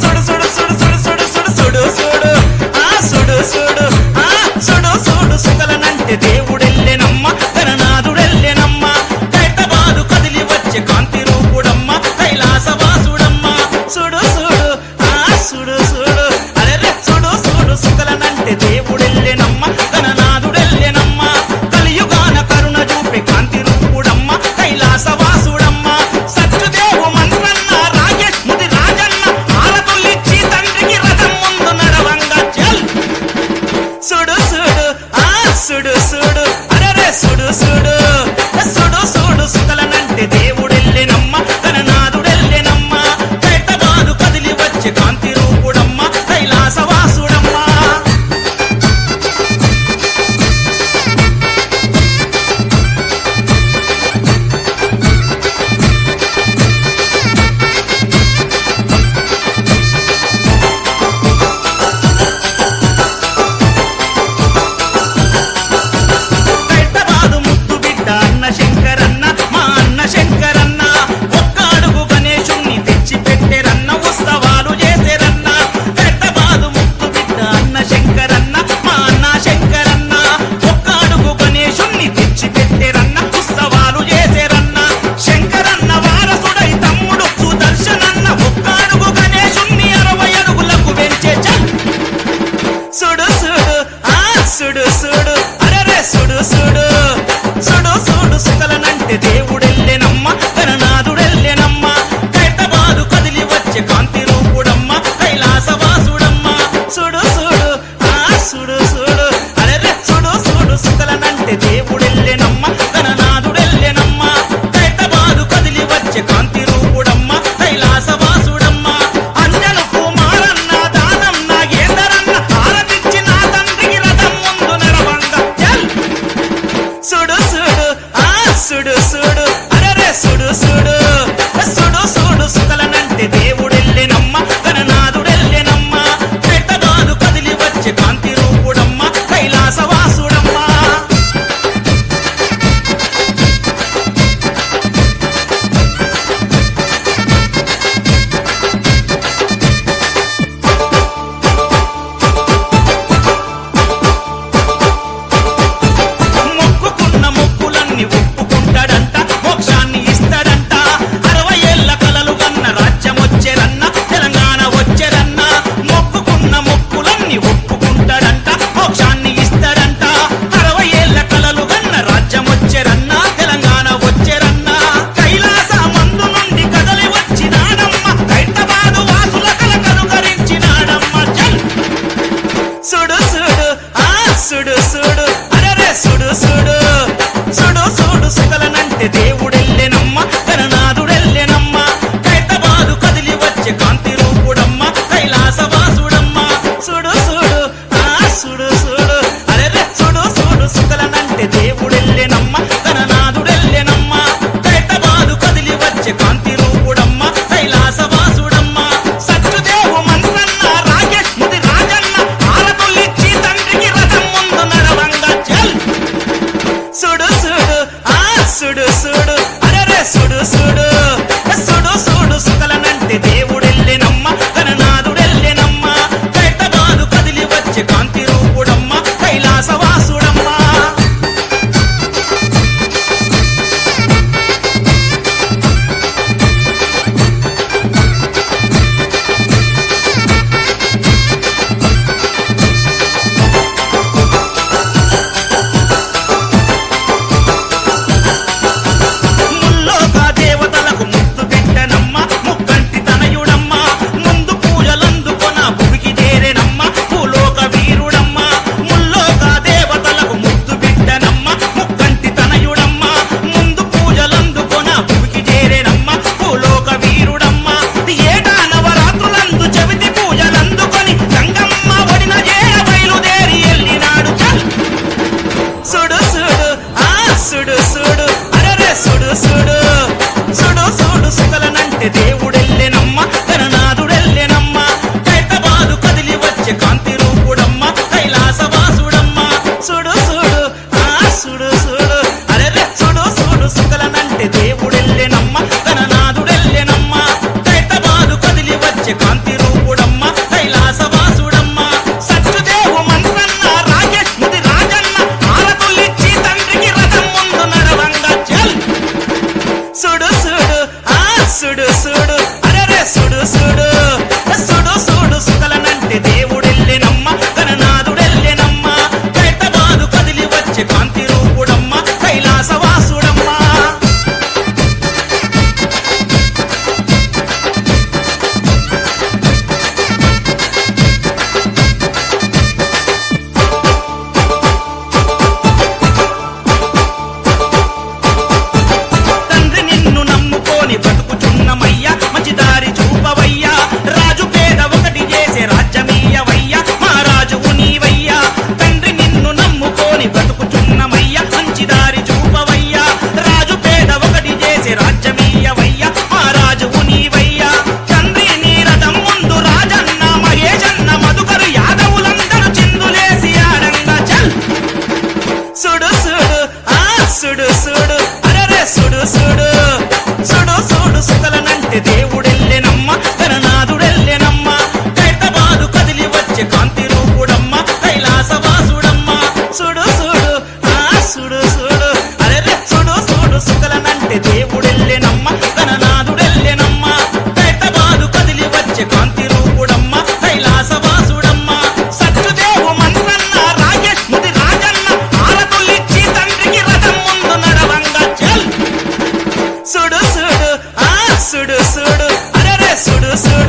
సుడు సుడు సుడు సుడు సుడు సుడు సుడు సుడు ఆ సుడు సుడు ఆ సుడు సుడు సుకలనంటే దేవుడెల్లెనమ్మ గణనాథుడెల్లెనమ్మ హైదరాబాదు కదిలి వచ్చే కాంతి రూపుడమ్మ కైలాసవాసుడమ్మ సుడు సుడు ఆ సుడు సుడు అరెరే సుడు సుడు సుకలనంటే దేవుడెల్లెనమ్మ గణనాథుడెల్లెనమ్మ కలియుగాన కరుణ చూపే కాంతి రూపుడమ్మ కైలాసవాసుడమ్మ సత్యదేవు మంత్రన్న రాజేష్ ముది రాజన్న ఆలతుల్లిచ్చి తండ్రికి రథం ముందు నడవంగా చల్ సుడు సుడు ఆ సుడు సుడు అరెరే సుడు సుడు సుడు సుడు సుకలనంటే దేవుడెల్లెనమ్మ గణనాథుడెల్లెనమ్మ హైదరాబాదు కదిలి వచ్చే కాంతి రూపుడమ్మ కైలాసవాసుడమ్మ హైదరాబాదు ముద్దు బిడ్డ అన్న శంకరన్న మా అన్న శంకరన్న ఒక్క అడుగు గణేశుణ్ణి తెచ్చి పెట్టెరన్న ఉత్సవాలు చేసే చూసు